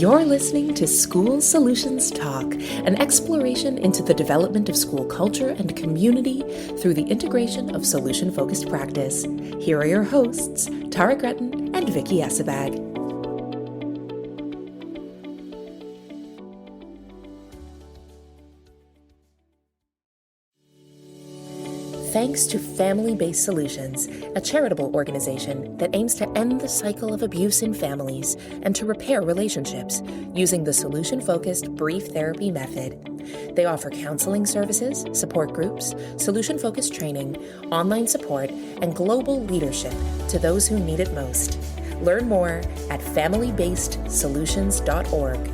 You're listening to School Solutions Talk, an exploration into the development of school culture and community through the integration of solution-focused practice. Here are your hosts, Tara Gretton and Vicky Essebag. Thanks to Family-Based Solutions, a charitable organization that aims to end the cycle of abuse in families and to repair relationships using the solution-focused brief therapy method. They offer counseling services, support groups, solution-focused training, online support, and global leadership to those who need it most. Learn more at familybasedsolutions.org.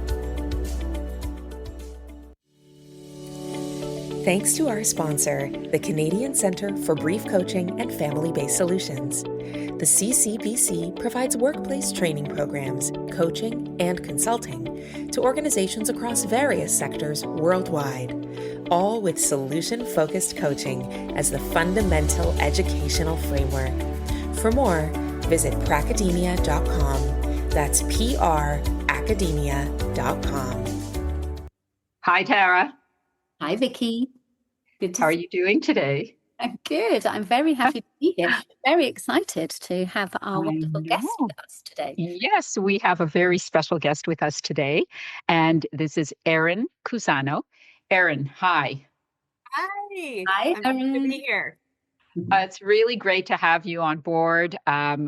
Thanks to our sponsor, the Canadian Centre for Brief Coaching and Family-Based Solutions. The CCBC provides workplace training programs, coaching, and consulting to organizations across various sectors worldwide, all with solution-focused coaching as the fundamental educational framework. For more, visit pracademia.com. That's pracademia.com. Hi, Tara. Hi, Vicky. Good to How are you doing today? I'm good. I'm very happy to be here. Very excited to have our wonderful guest with us today. Yes, we have a very special guest with us today, and this is Erin Cusanno. Erin, hi. Hi. Hi, I'm happy to Erin. be here. It's really great to have you on board.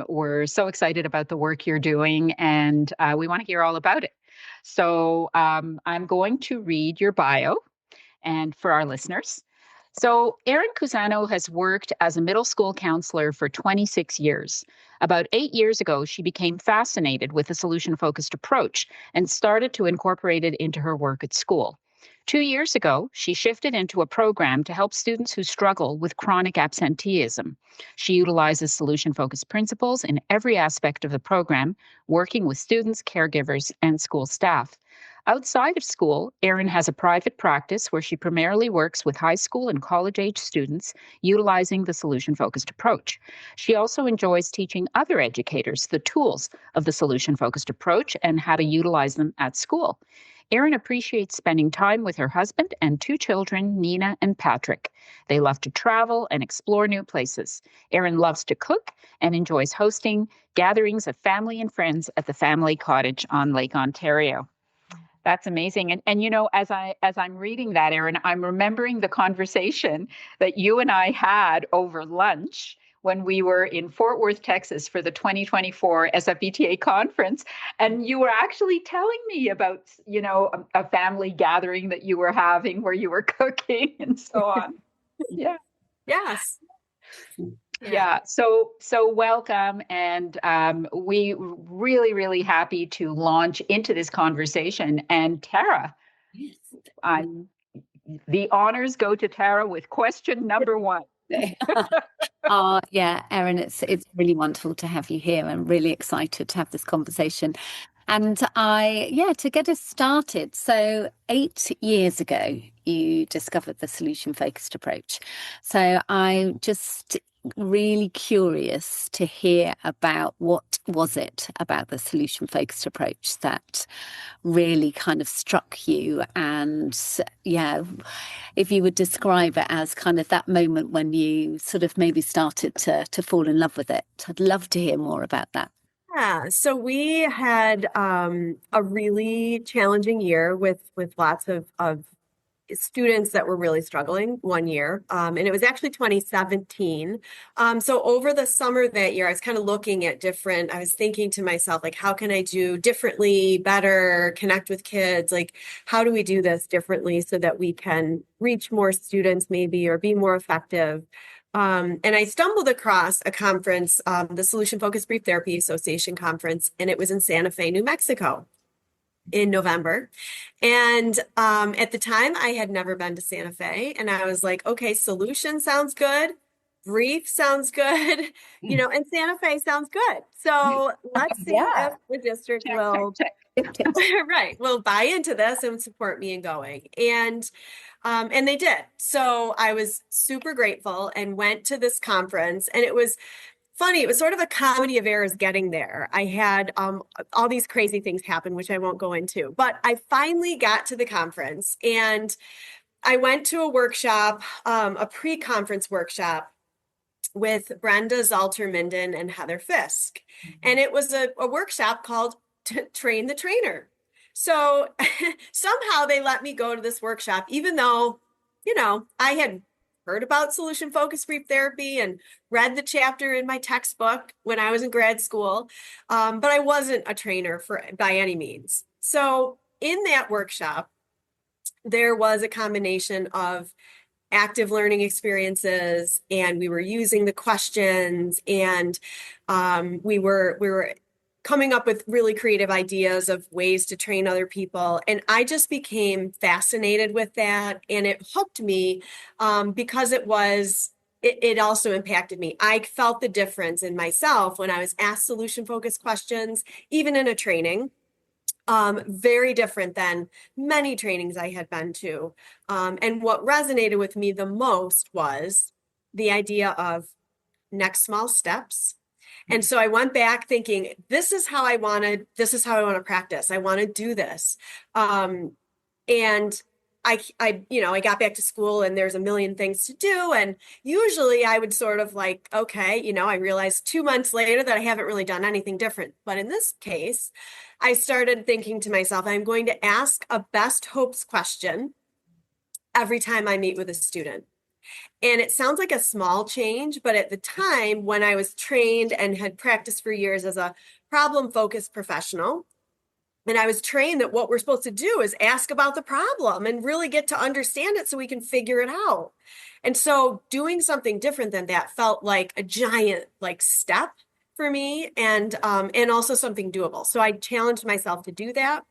We're so excited about the work you're doing, and we want to hear all about it. So I'm going to read your bio and for our listeners. So Erin Cusanno has worked as a middle school counselor for 26 years. About 8 years ago, she became fascinated with a solution-focused approach and started to incorporate it into her work at school. 2 years ago, she shifted into a program to help students who struggle with chronic absenteeism. She utilizes solution-focused principles in every aspect of the program, working with students, caregivers, and school staff. Outside of school, Erin has a private practice where she primarily works with high school and college-age students utilizing the solution-focused approach. She also enjoys teaching other educators the tools of the solution-focused approach and how to utilize them at school. Erin appreciates spending time with her husband and 2 children, Nina and Patrick. They love to travel and explore new places. Erin loves to cook and enjoys hosting gatherings of family and friends at the family cottage on Lake Ontario. That's amazing. And you know, as I'm reading that, Erin, I'm remembering the conversation that you and I had over lunch when we were in Fort Worth, Texas for the 2024 SFBTA conference. And you were actually telling me about, you know, a family gathering that you were having where you were cooking and so on. Yeah. Yes. Yeah. So welcome. And we really happy to launch into this conversation. And Tara, Yes. The honors go to Tara with question number 1. Yeah, Erin, it's really wonderful to have you here. I'm really excited to have this conversation. And to get us started, so 8 years ago, you discovered the solution-focused approach. So I'm just really curious to hear about what was it about the solution-focused approach that really kind of struck you, and if you would describe it as kind of that moment when you sort of maybe started to fall in love with it. I'd love to hear more about that. Yeah. So we had a really challenging year with lots of students that were really struggling one year. And it was actually 2017. So over the summer that year, I was kind of looking at I was thinking to myself, like, how can I do differently, better, connect with kids? Like, how do we do this differently so that we can reach more students maybe, or be more effective? And I stumbled across a conference, the Solution Focused Brief Therapy Association conference, and it was in Santa Fe, New Mexico, in November. And at the time, I had never been to Santa Fe, and I was like, okay, solution sounds good, brief sounds good, and Santa Fe sounds good. So let's see if the district will buy into this and support me in going. And they did. So I was super grateful and went to this conference, and it was funny. It was sort of a comedy of errors getting there. I had all these crazy things happen, which I won't go into, but I finally got to the conference and I went to a workshop, a pre-conference workshop with Brenda Zalter-Minden and Heather Fisk. And it was a workshop called Train the Trainer. So somehow they let me go to this workshop, even though, I had heard about solution-focused brief therapy and read the chapter in my textbook when I was in grad school, but I wasn't a trainer by any means. So in that workshop, there was a combination of active learning experiences, and we were using the questions, and we were coming up with really creative ideas of ways to train other people. And I just became fascinated with that, and it hooked me because it also impacted me. I felt the difference in myself when I was asked solution-focused questions, even in a training. Very different than many trainings I had been to. And what resonated with me the most was the idea of next small steps. And so I went back thinking, this is how I want to practice. I want to do this. And I got back to school and there's a million things to do. And usually I would sort of like, okay, I realized 2 months later that I haven't really done anything different. But in this case, I started thinking to myself, I'm going to ask a best hopes question every time I meet with a student. And it sounds like a small change, but at the time when I was trained and had practiced for years as a problem-focused professional, and I was trained that what we're supposed to do is ask about the problem and really get to understand it so we can figure it out. And so doing something different than that felt like a giant step for me, and also something doable. So I challenged myself to do that.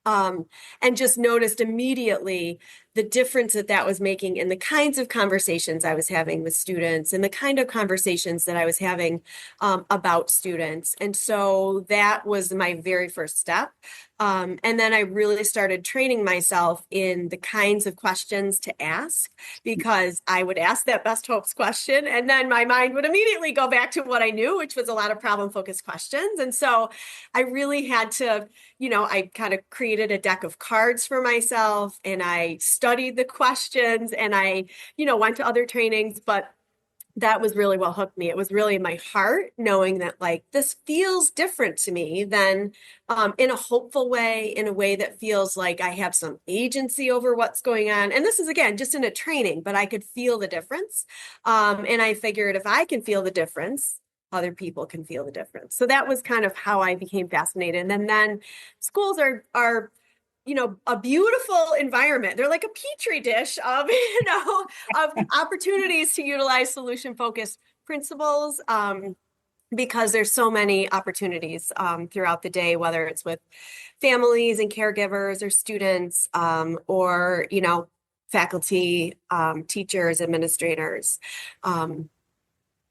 And just noticed immediately the difference that was making in the kinds of conversations I was having with students and the kind of conversations that I was having about students. And so that was my very first step. And then I really started training myself in the kinds of questions to ask, because I would ask that best hopes question, and then my mind would immediately go back to what I knew, which was a lot of problem-focused questions. And so I really had to, I kind of created a deck of cards for myself, and I studied the questions, and I, went to other trainings, but that was really what hooked me. It was really my heart knowing that this feels different to me than in a hopeful way, in a way that feels like I have some agency over what's going on. And this is, again, just in a training, but I could feel the difference. And I figured if I can feel the difference, other people can feel the difference. So that was kind of how I became fascinated. And then schools are a beautiful environment. They're like a petri dish of, of opportunities to utilize solution-focused principles, because there's so many opportunities throughout the day, whether it's with families and caregivers or students, or, faculty, teachers, administrators.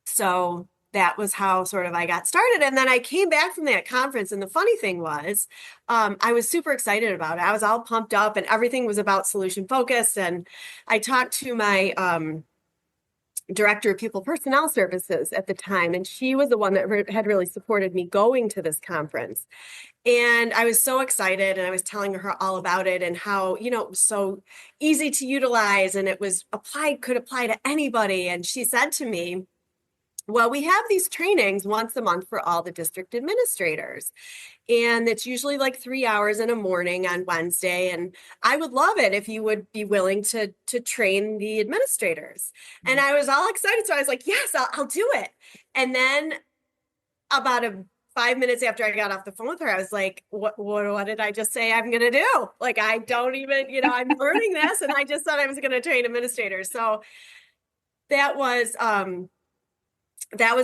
So that was how sort of I got started. And then I came back from that conference. And the funny thing was, I was super excited about it. I was all pumped up and everything was about solution focused. And I talked to my director of people personnel services at the time, and she was the one that had really supported me going to this conference. And I was so excited, and I was telling her all about it and how, it was so easy to utilize, and it was could apply to anybody. And she said to me, well, we have these trainings once a month for all the district administrators, and it's usually 3 hours in a morning on Wednesday. And I would love it if you would be willing to train the administrators. And I was all excited. So I was like, yes, I'll do it. And then about 5 minutes after I got off the phone with her, I was like, what did I just say I'm going to do? I don't even, I'm learning this. And I just thought I was going to train administrators. So that was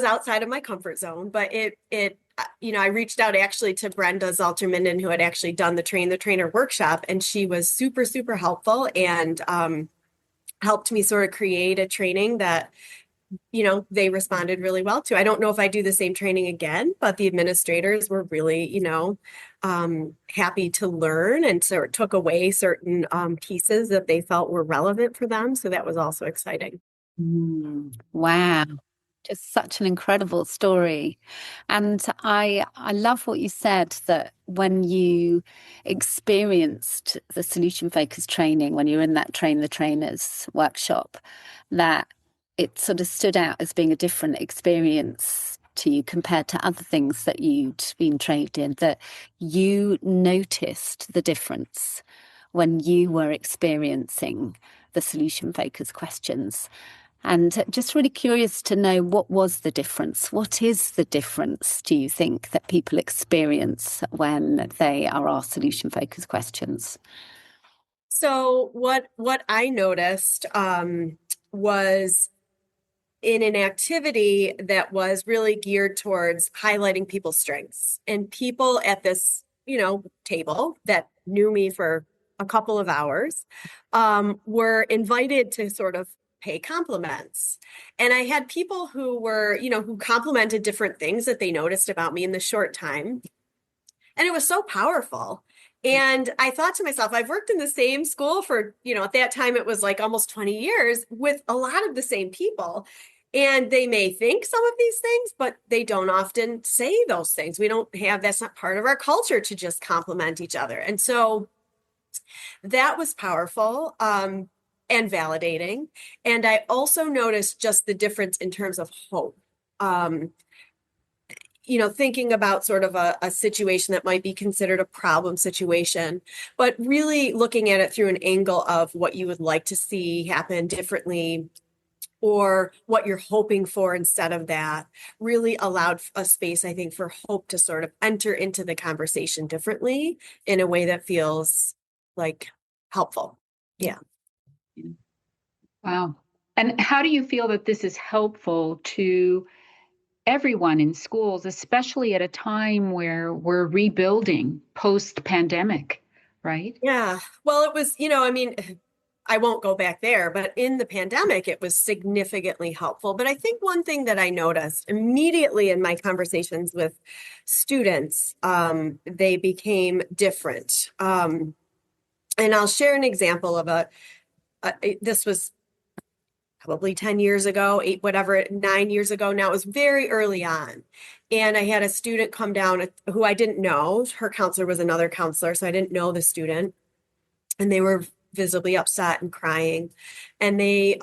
outside of my comfort zone, but I reached out actually to Brenda Zalter-Minden, who had actually done the Train the Trainer workshop, and she was super, super helpful and helped me sort of create a training that, they responded really well to. I don't know if I do the same training again, but the administrators were really, happy to learn and sort of took away certain pieces that they felt were relevant for them. So that was also exciting. Wow. Just such an incredible story. And I love what you said, that when you experienced the solution focused training, when you were in that train the trainers workshop, that it sort of stood out as being a different experience to you compared to other things that you'd been trained in, that you noticed the difference when you were experiencing the solution focused questions. And just really curious to know, what was the difference? What is the difference, do you think, that people experience when they are asked solution-focused questions? So what I noticed was in an activity that was really geared towards highlighting people's strengths, and people at this, table that knew me for a couple of hours were invited to sort of pay compliments. And I had people who were, who complimented different things that they noticed about me in the short time. And it was so powerful. And I thought to myself, I've worked in the same school for, at that time it was like almost 20 years with a lot of the same people. And they may think some of these things, but they don't often say those things. That's not part of our culture to just compliment each other. And so that was powerful and validating. And I also noticed just the difference in terms of hope. Thinking about sort of a situation that might be considered a problem situation, but really looking at it through an angle of what you would like to see happen differently, or what you're hoping for instead of that, really allowed a space, I think, for hope to sort of enter into the conversation differently in a way that feels like helpful. Yeah. Wow. And how do you feel that this is helpful to everyone in schools, especially at a time where we're rebuilding post-pandemic, right? Yeah. Well, it was, I won't go back there, but in the pandemic, it was significantly helpful. But I think one thing that I noticed immediately in my conversations with students, they became different. And I'll share an example of this was probably 10 years ago, 9 years ago now. It was very early on. And I had a student come down who I didn't know. Her counselor was another counselor, so I didn't know the student. And they were visibly upset and crying. And they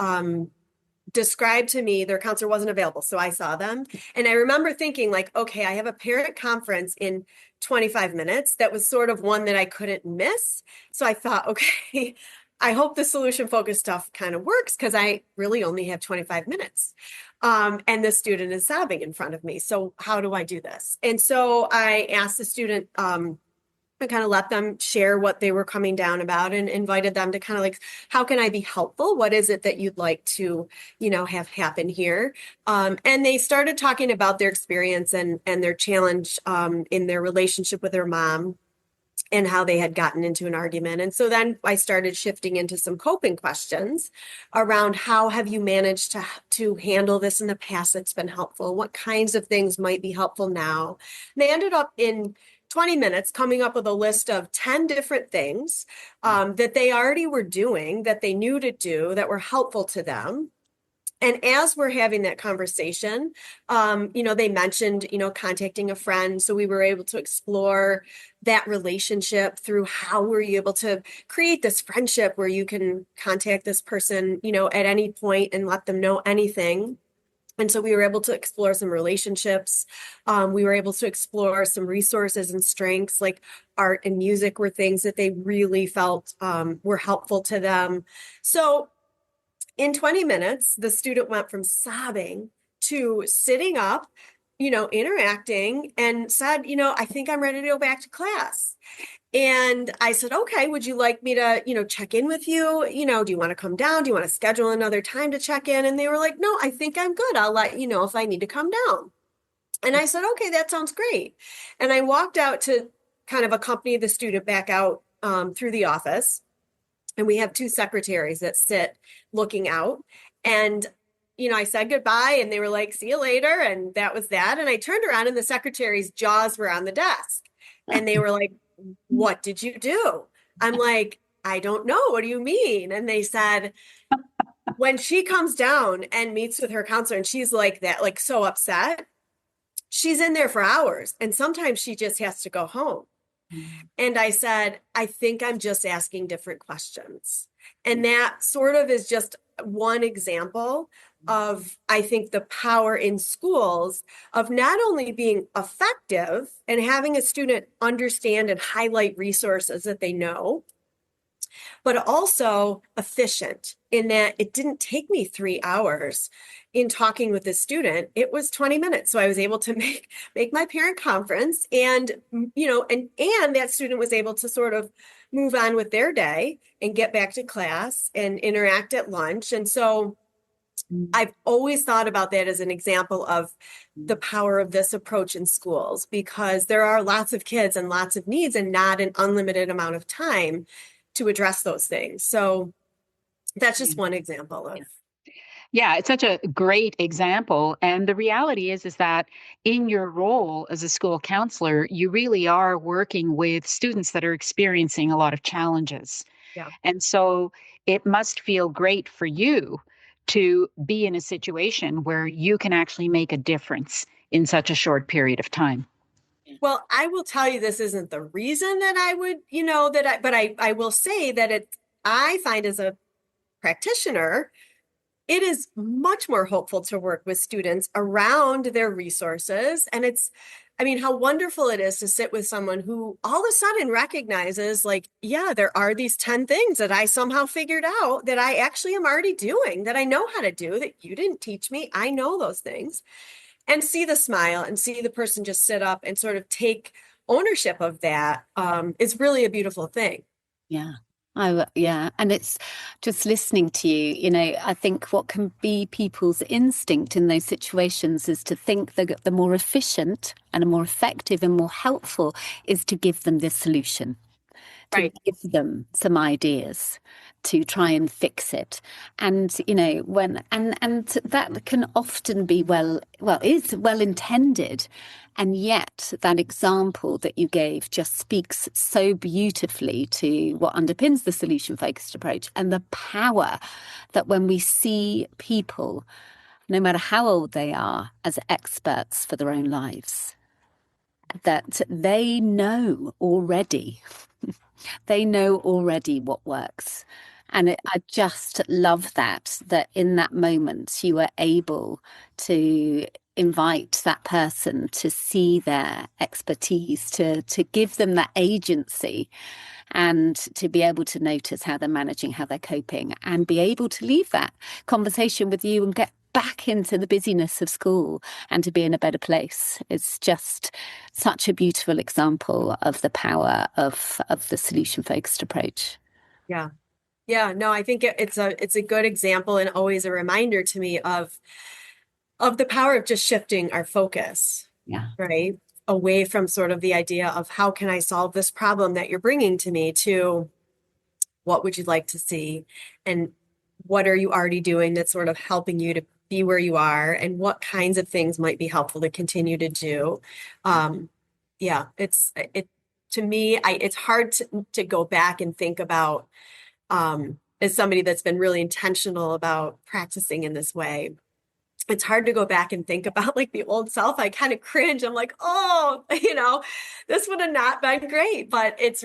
described to me their counselor wasn't available. So I saw them. And I remember thinking like, okay, I have a parent conference in 25 minutes. That was sort of one that I couldn't miss. So I thought, okay, I hope the solution focused stuff kind of works, because I really only have 25 minutes. And the student is sobbing in front of me. So how do I do this? And so I asked the student, I kind of let them share what they were coming down about, and invited them to kind of like, how can I be helpful? What is it that you'd like to, have happen here? And they started talking about their experience and their challenge in their relationship with their mom, and how they had gotten into an argument. And so then I started shifting into some coping questions around, how have you managed to handle this in the past that's been helpful? What kinds of things might be helpful now? And they ended up in 20 minutes coming up with a list of 10 different things that they already were doing, that they knew to do, that were helpful to them. And as we're having that conversation, they mentioned, contacting a friend. So we were able to explore that relationship through how were you able to create this friendship where you can contact this person, at any point and let them know anything. And so we were able to explore some relationships. We were able to explore some resources and strengths, like art and music were things that they really felt were helpful to them. So in 20 minutes, the student went from sobbing to sitting up, interacting, and said, I think I'm ready to go back to class. And I said, okay, would you like me to, check in with you? Do you want to come down? Do you want to schedule another time to check in? And they were like, no, I think I'm good. I'll let you know if I need to come down. And I said, okay, that sounds great. And I walked out to kind of accompany the student back out through the office. And we have two secretaries that sit looking out. And, I said goodbye, and they were like, see you later. And that was that. And I turned around, and the secretary's jaws were on the desk. And they were like, what did you do? I'm like, I don't know. What do you mean? And they said, when she comes down and meets with her counselor and she's like that, like so upset, she's in there for hours. And sometimes she just has to go home. And I said, I think I'm just asking different questions. And that sort of is just one example of, I think, the power in schools of not only being effective and having a student understand and highlight resources that they know, but also efficient in that it didn't take me 3 hours in talking with this student. It was 20 minutes. So I was able to make my parent conference, and and that student was able to sort of move on with their day and get back to class and interact at lunch. And so I've always thought about that as an example of the power of this approach in schools, because there are lots of kids and lots of needs and not an unlimited amount of time to address those things. So that's just one example of. Yeah, it's such a great example. And the reality is that in your role as a school counselor, you really are working with students that are experiencing a lot of challenges. Yeah. And so it must feel great for you to be in a situation where you can actually make a difference in such a short period of time. Well, I will tell you, this isn't the reason that I would, but I will say that I find as a practitioner, it is much more hopeful to work with students around their resources. And how wonderful it is to sit with someone who all of a sudden recognizes, like, yeah, there are these 10 things that I somehow figured out that I actually am already doing, that I know how to do, that you didn't teach me. I know those things. And see the smile and see the person just sit up and sort of take ownership of that is really a beautiful thing. Yeah. Yeah. And it's just listening to you, I think what can be people's instinct in those situations is to think that the more efficient and more effective and more helpful is to give them the solution, to Right. give them some ideas to try and fix it. And, and that can often be is well intended. And yet that example that you gave just speaks so beautifully to what underpins the solution focused approach and the power that when we see people, no matter how old they are, as experts for their own lives, that they know already. They know already what works. And I just love that in that moment you were able to invite that person to see their expertise, to give them that agency, and to be able to notice how they're managing, how they're coping, and be able to leave that conversation with you and get back into the busyness of school and to be in a better place. It's just such a beautiful example of the power of the solution focused approach. Yeah. Yeah. No, I think it's a good example and always a reminder to me of the power of just shifting our focus. Yeah. Right. Away from sort of the idea of how can I solve this problem that you're bringing to me, to what would you like to see, and what are you already doing that's sort of helping you to be where you are, and what kinds of things might be helpful to continue to do. Yeah, to me, it's hard to go back and think about, as somebody that's been really intentional about practicing in this way, it's hard to go back and think about like the old self. I kind of cringe. I'm like, oh, this would have not been great. But it's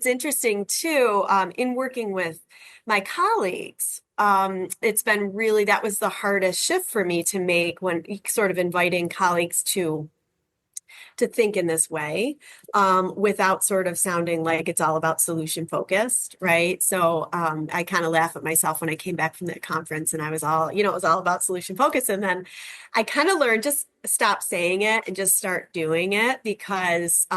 interesting too, in working with my colleagues. It's been really, that was the hardest shift for me to make, when sort of inviting colleagues to think in this way, without sort of sounding like it's all about solution focused, right? So I kind of laugh at myself when I came back from that conference and I was all, it was all about solution focus. And then I kind of learned, just stop saying it and just start doing it, because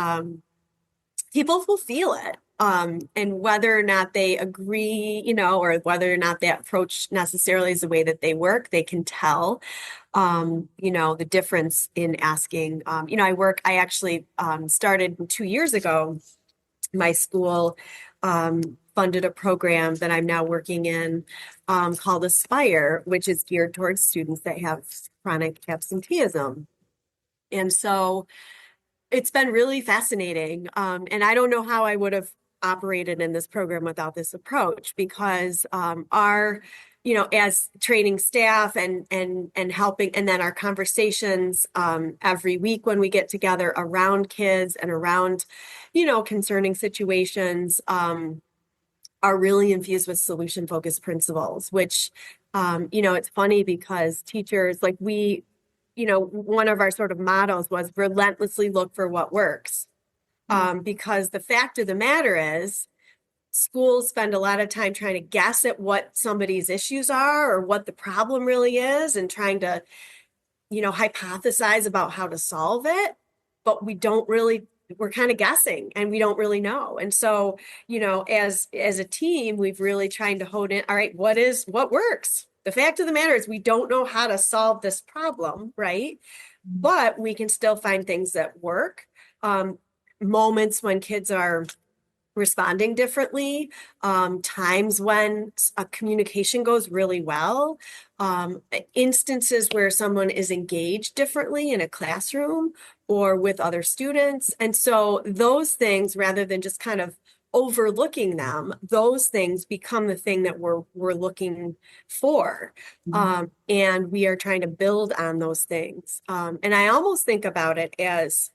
people will feel it. And whether or not they agree, or whether or not that approach necessarily is the way that they work, they can tell, the difference in asking. I actually started 2 years ago. My school funded a program that I'm now working in, called Aspire, which is geared towards students that have chronic absenteeism. And so it's been really fascinating. And I don't know how I would have operated in this program without this approach, because our as training staff and helping, and then our conversations every week when we get together around kids and around, concerning situations, are really infused with solution-focused principles, which, it's funny because teachers, like one of our sort of mottos was relentlessly look for what works. Because the fact of the matter is, schools spend a lot of time trying to guess at what somebody's issues are or what the problem really is and trying to, hypothesize about how to solve it. But we're kind of guessing and we don't really know. And so, as a team, we've really trying to hone in, all right, what works? The fact of the matter is we don't know how to solve this problem, right? But we can still find things that work. Moments when kids are responding differently, times when communication goes really well, instances where someone is engaged differently in a classroom or with other students. And so those things, rather than just kind of overlooking them, those things become the thing that we're looking for. And we are trying to build on those things. And I almost think about it as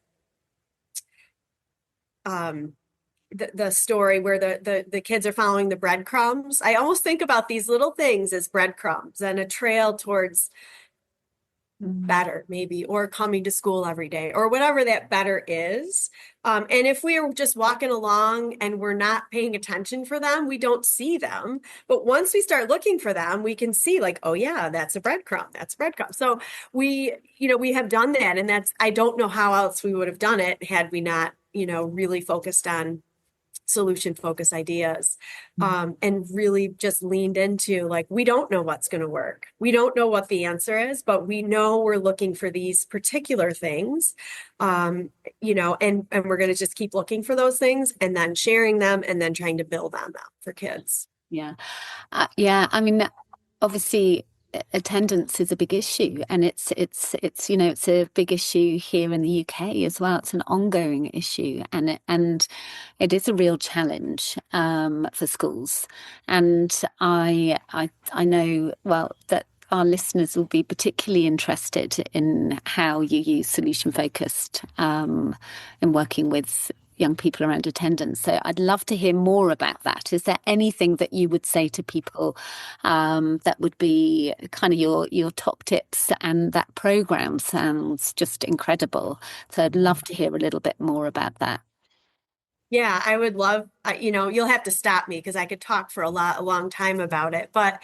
the story where the kids are following the breadcrumbs. I almost think about these little things as breadcrumbs and a trail towards better, maybe, or coming to school every day, or whatever that better is. And if we are just walking along and we're not paying attention for them, we don't see them. But once we start looking for them, we can see like, oh yeah, that's a breadcrumb. That's a breadcrumb. So we have done that. And I don't know how else we would have done it had we not, really focused on solution-focused ideas, and really just leaned into like, we don't know what's going to work. We don't know what the answer is, but we know we're looking for these particular things, and we're going to just keep looking for those things and then sharing them and then trying to build on them for kids. Yeah. I mean, obviously attendance is a big issue, and it's a big issue here in the UK as well. It's an ongoing issue, and it is a real challenge for schools. And I know well that our listeners will be particularly interested in how you use solution focused in working with young people around attendance. So I'd love to hear more about that. Is there anything that you would say to people that would be kind of your top tips? And that program sounds just incredible. So I'd love to hear a little bit more about that. Yeah, I would love, you'll have to stop me because I could talk for a long time about it. But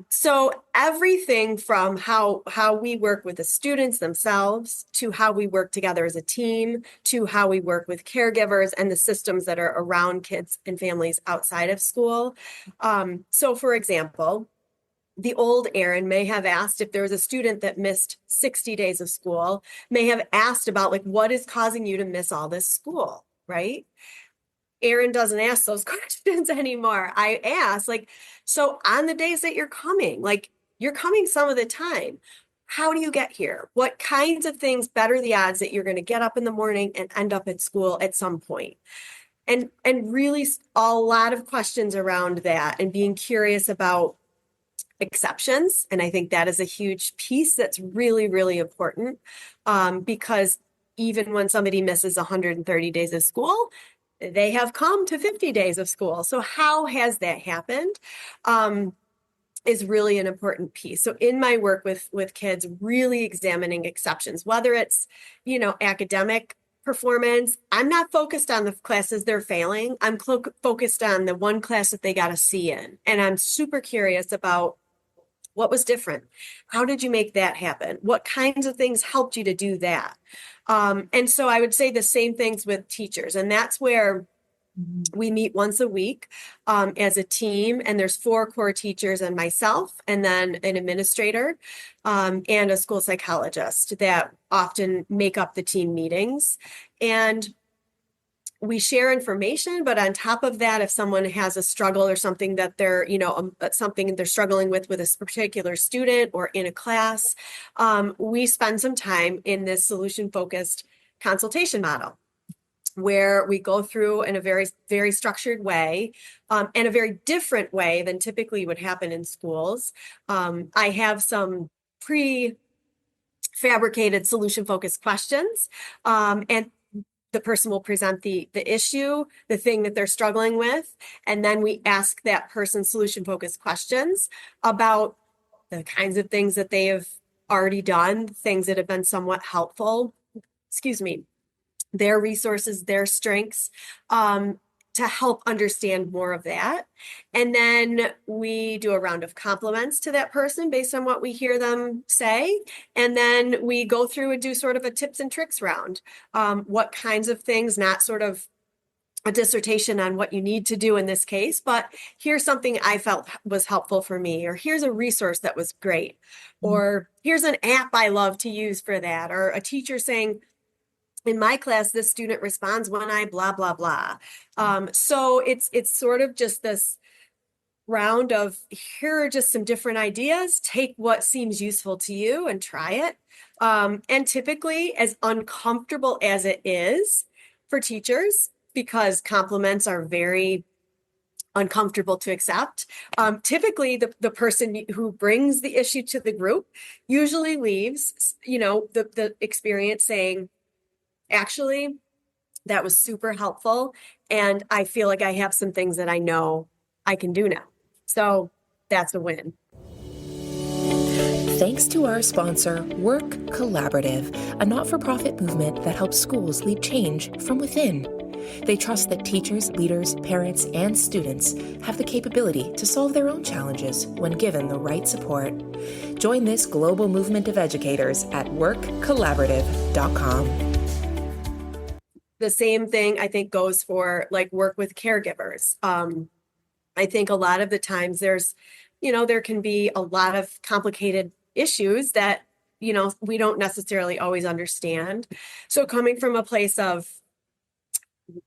so everything from how we work with the students themselves, to how we work together as a team, to how we work with caregivers and the systems that are around kids and families outside of school. So for example, the old Erin may have asked, if there was a student that missed 60 days of school, may have asked about like, what is causing you to miss all this school? Right? Erin doesn't ask those questions anymore. I ask like, so on the days that you're coming, like you're coming some of the time, how do you get here? What kinds of things better the odds that you're going to get up in the morning and end up at school at some point? And really a lot of questions around that and being curious about exceptions. And I think that is a huge piece that's really, really important, because even when somebody misses 130 days of school, they have come to 50 days of school. So how has that happened? Is really an important piece. So in my work with kids, really examining exceptions, whether it's, academic performance, I'm not focused on the classes they're failing. I'm focused on the one class that they got a C in. And I'm super curious about what was different. How did you make that happen? What kinds of things helped you to do that? And so I would say the same things with teachers. And that's where we meet once a week as a team. And there's 4 core teachers and myself, and then an administrator and a school psychologist that often make up the team meetings. And we share information, but on top of that, if someone has a struggle or something that they're, something they're struggling with a particular student or in a class, we spend some time in this solution-focused consultation model. where we go through in a very, very structured way, and a very different way than typically would happen in schools. I have some pre-fabricated solution-focused questions, and the person will present the issue, the thing that they're struggling with, and then we ask that person solution-focused questions about the kinds of things that they have already done, things that have been somewhat helpful, their resources, their strengths, to help understand more of that. And then we do a round of compliments to that person based on what we hear them say. And then we go through and do sort of a tips and tricks round. What kinds of things, not sort of a dissertation on what you need to do in this case, but here's something I felt was helpful for me, or here's a resource that was great, or here's an app I love to use for that, or a teacher saying, in my class, this student responds when I blah, blah, blah. So it's sort of just this round of, here are just some different ideas, take what seems useful to you and try it. And typically, as uncomfortable as it is for teachers, because compliments are very uncomfortable to accept, typically the person who brings the issue to the group usually leaves, the experience saying, actually, that was super helpful, and I feel like I have some things that I know I can do now. So that's a win. Thanks to our sponsor, Work Collaborative, a not-for-profit movement that helps schools lead change from within. They trust that teachers, leaders, parents, and students have the capability to solve their own challenges when given the right support. Join this global movement of educators at workcollaborative.com. The same thing I think goes for like work with caregivers. I think a lot of the times there can be a lot of complicated issues that, we don't necessarily always understand. So coming from a place of,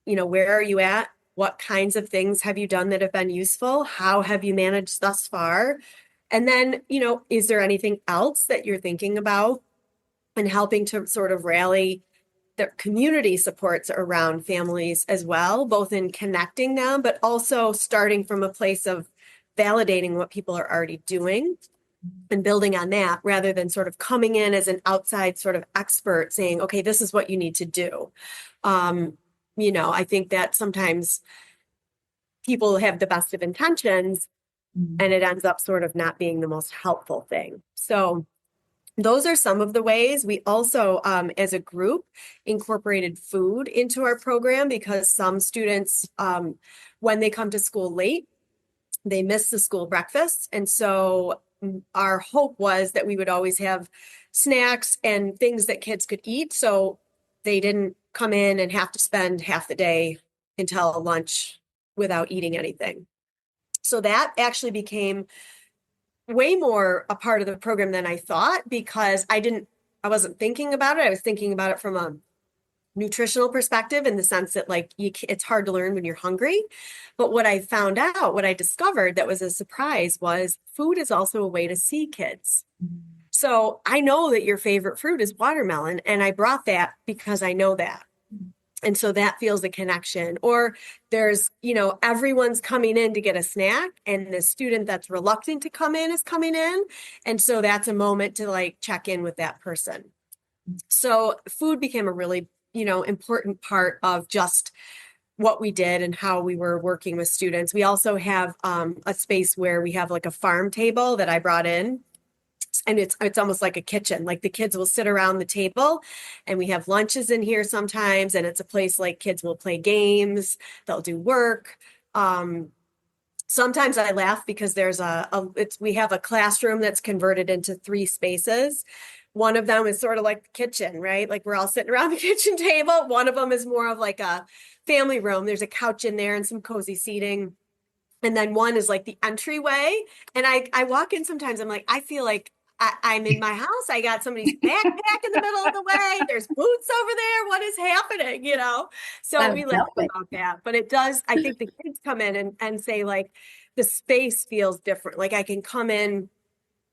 where are you at? What kinds of things have you done that have been useful? How have you managed thus far? And then, is there anything else that you're thinking about, and helping to sort of rally the community supports around families as well, both in connecting them, but also starting from a place of validating what people are already doing and building on that, rather than sort of coming in as an outside sort of expert saying, okay, this is what you need to do. I think that sometimes people have the best of intentions, and it ends up sort of not being the most helpful thing. So those are some of the ways. We also, as a group, incorporated food into our program, because some students, when they come to school late, they miss the school breakfast. And so our hope was that we would always have snacks and things that kids could eat, so they didn't come in and have to spend half the day until lunch without eating anything. So that actually became way more a part of the program than I thought, because I wasn't thinking about it. I was thinking about it from a nutritional perspective, in the sense that it's hard to learn when you're hungry. But what I discovered that was a surprise was food is also a way to see kids. So I know that your favorite fruit is watermelon, and I brought that because I know that. And so that feels a connection. Or there's, everyone's coming in to get a snack, and the student that's reluctant to come in is coming in. And so that's a moment to check in with that person. So food became a really, important part of just what we did and how we were working with students. We also have a space where we have a farm table that I brought in. And it's almost like a kitchen. The kids will sit around the table, and we have lunches in here sometimes. And it's a place kids will play games, they'll do work. Sometimes I laugh because we have a classroom that's converted into 3 spaces. One of them is sort of like the kitchen, right? We're all sitting around the kitchen table. One of them is more of a family room. There's a couch in there and some cozy seating. And then one is the entryway. And I walk in sometimes, I'm I feel like I'm in my house. I got somebody's backpack in the middle of the way. There's boots over there. What is happening? So we laugh about that. But it does, I think the kids come in and say the space feels different. I can come in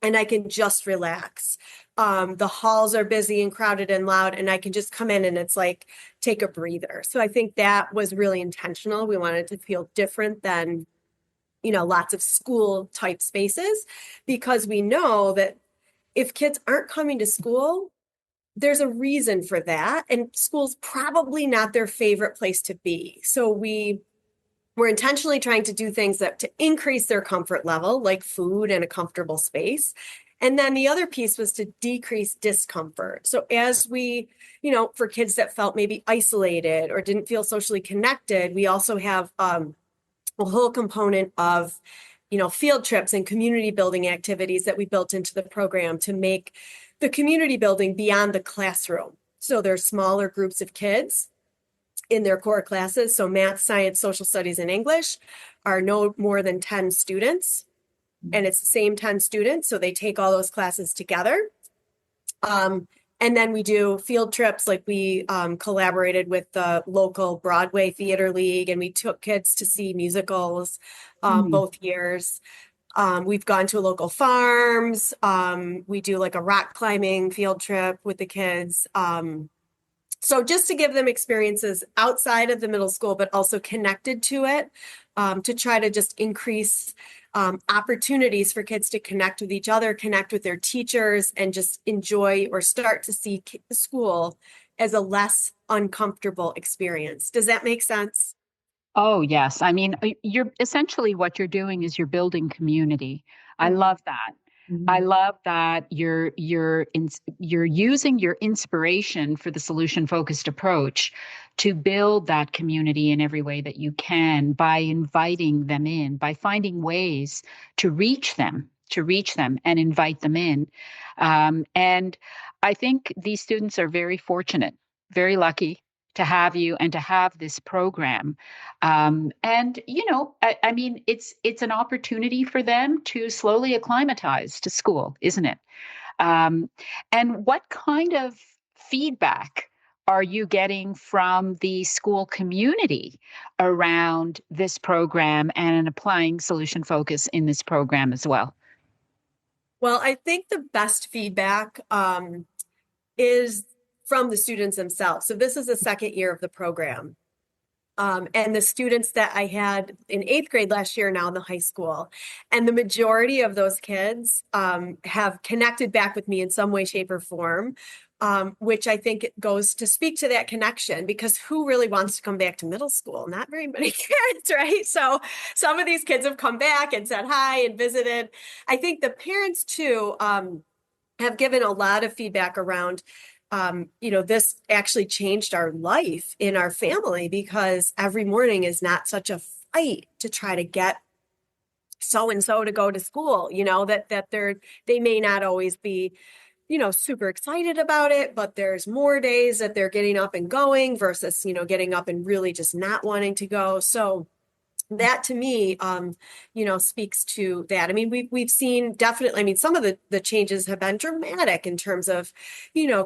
and I can just relax. The halls are busy and crowded and loud, and I can just come in and it's like, take a breather. So I think that was really intentional. We wanted to feel different than, lots of school type spaces, because we know that if kids aren't coming to school, there's a reason for that. And school's probably not their favorite place to be. So we're intentionally trying to do things that to increase their comfort level, like food and a comfortable space. And then the other piece was to decrease discomfort. So as we, for kids that felt maybe isolated or didn't feel socially connected, we also have a whole component of, field trips and community building activities that we built into the program to make the community building beyond the classroom. So there's smaller groups of kids in their core classes. So math, science, social studies, and English are no more than 10 students. And it's the same 10 students. So they take all those classes together. And then we do field trips, like we collaborated with the local Broadway Theater League, and we took kids to see musicals both years. We've gone to local farms. We do like a rock climbing field trip with the kids. So just to give them experiences outside of the middle school, but also connected to it, to try to just increase opportunities for kids to connect with each other, connect with their teachers, and just enjoy or start to see school as a less uncomfortable experience. Does that make sense? Oh, yes. I mean, you're essentially what you're doing is you're building community. I love that. I love that you're using your inspiration for the solution focused approach to build that community in every way that you can, by inviting them in, by finding ways to reach them and invite them in. And I think these students are very fortunate, very lucky to have you and to have this program. And, I mean, it's an opportunity for them to slowly acclimatize to school, isn't it? And what kind of feedback are you getting from the school community around this program and applying solution focus in this program as well? Well, I think the best feedback is from the students themselves. So this is the second year of the program. And the students that I had in 8th grade last year are now in the high school. And the majority of those kids have connected back with me in some way, shape, or form, which I think it goes to speak to that connection, because who really wants to come back to middle school? Not very many kids, right? So some of these kids have come back and said hi and visited. I think the parents too have given a lot of feedback around this actually changed our life in our family, because every morning is not such a fight to try to get so-and-so to go to school, that they may not always be, super excited about it, but there's more days that they're getting up and going versus, getting up and really just not wanting to go. So that to me, speaks to that. I mean, we've seen definitely, I mean, some of the changes have been dramatic in terms of,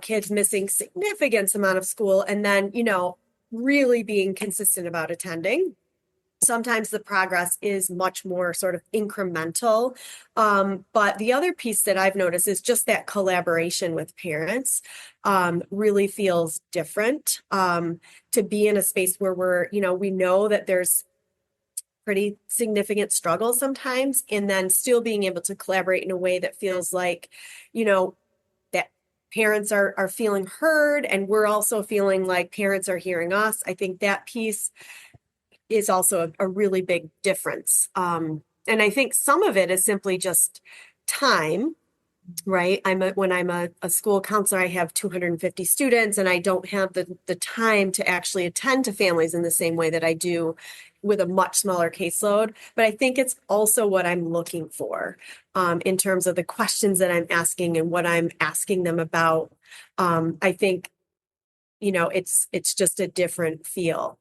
kids missing significant amount of school, and then, really being consistent about attending. Sometimes the progress is much more sort of incremental. But the other piece that I've noticed is just that collaboration with parents really feels different, to be in a space where we know that there's pretty significant struggles sometimes, and then still being able to collaborate in a way that feels like, that parents are feeling heard, and we're also feeling like parents are hearing us. I think that piece is also a really big difference. And I think some of it is simply just time. Right. When I'm a school counselor, I have 250 students, and I don't have the time to actually attend to families in the same way that I do with a much smaller caseload. But I think it's also what I'm looking for in terms of the questions that I'm asking and what I'm asking them about. I think, it's just a different feel.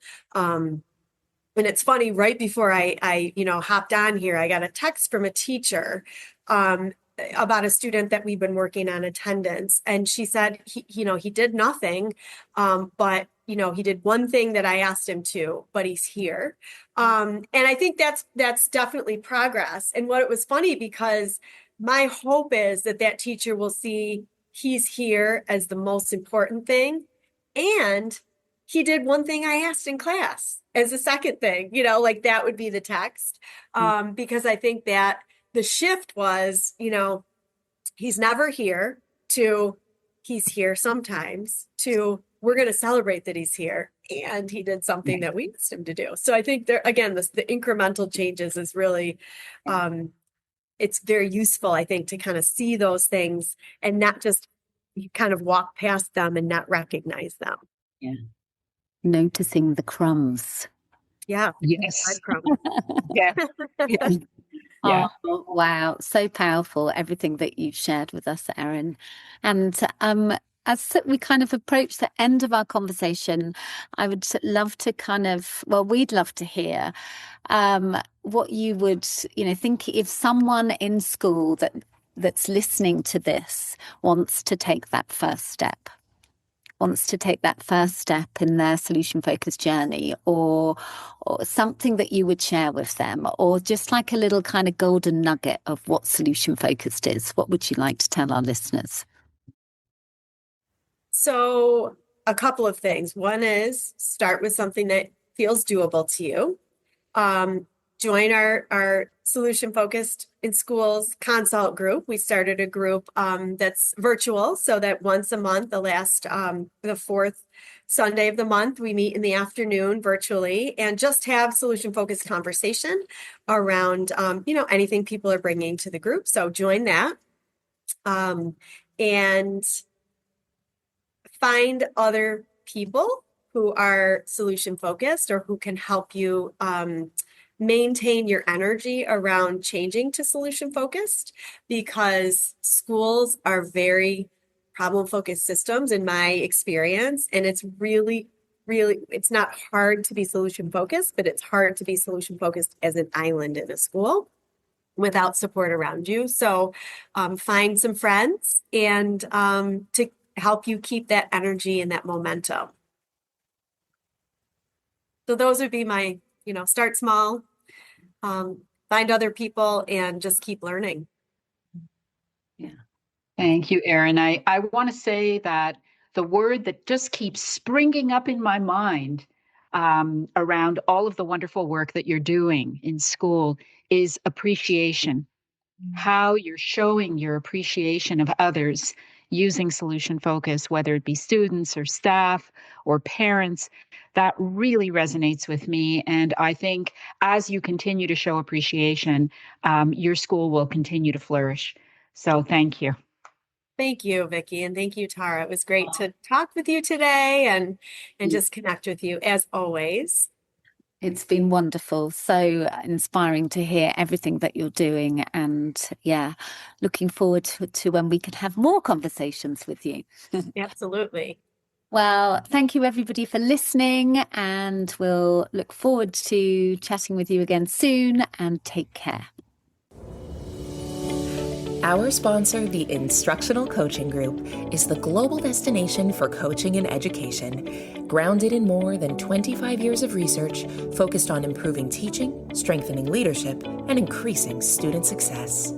And it's funny, right before I hopped on here, I got a text from a teacher about a student that we've been working on attendance. And she said, he did nothing, but, he did one thing that I asked him to, but he's here. And I think that's definitely progress. And what it was funny, because my hope is that that teacher will see he's here as the most important thing. And he did one thing I asked in class as a second thing, like that would be the text. Because I think that the shift was, he's never here, to he's here sometimes, to we're going to celebrate that he's here and he did something that we asked him to do. So I think there, again, the incremental changes is really, it's very useful, I think, to kind of see those things and not just kind of walk past them and not recognize them. Yeah. Noticing the crumbs. Yeah. Yes. Breadcrumbs. Yeah. Yeah. Oh, wow. So powerful, everything that you've shared with us, Erin. And as we kind of approach the end of our conversation, I would love to we'd love to hear what you would, think if someone in school that's listening to this wants to take that first step in their solution-focused journey, or something that you would share with them, or just like a little kind of golden nugget of what solution-focused is, what would you like to tell our listeners? So a couple of things. One is start with something that feels doable to you. Join our solution focused in schools consult group. We started a group that's virtual, so that once a month, the fourth Sunday of the month, we meet in the afternoon virtually and just have solution focused conversation around anything people are bringing to the group. So join that, and find other people who are solution focused or who can help you maintain your energy around changing to solution focused, because schools are very problem focused systems in my experience. And it's really, it's not hard to be solution focused, but it's hard to be solution focused as an island in a school without support around you. So find some friends and to help you keep that energy and that momentum. So those would be my, start small, find other people, and just keep learning. Yeah. Thank you, Erin. I want to say that the word that just keeps springing up in my mind around all of the wonderful work that you're doing in school is appreciation. How you're showing your appreciation of others using solution focus, whether it be students or staff or parents, that really resonates with me. And I think as you continue to show appreciation, your school will continue to flourish. So thank you. Thank you, Vicki, and thank you, Tara. It was great to talk with you today and just connect with you as always. It's been wonderful, so inspiring to hear everything that you're doing, and looking forward to when we can have more conversations with you. Absolutely. Well, thank you everybody for listening, and we'll look forward to chatting with you again soon, and take care. Our sponsor, the Instructional Coaching Group, is the global destination for coaching and education, grounded in more than 25 years of research focused on improving teaching, strengthening leadership, and increasing student success.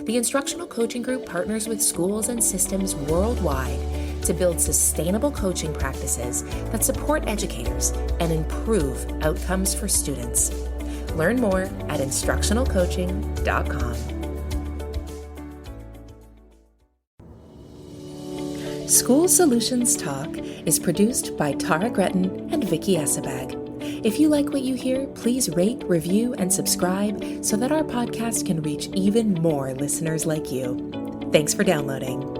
The Instructional Coaching Group partners with schools and systems worldwide to build sustainable coaching practices that support educators and improve outcomes for students. Learn more at instructionalcoaching.com. School Solutions Talk is produced by Tara Gretton and Vicki Esabag. If you like what you hear, please rate, review, and subscribe so that our podcast can reach even more listeners like you. Thanks for downloading.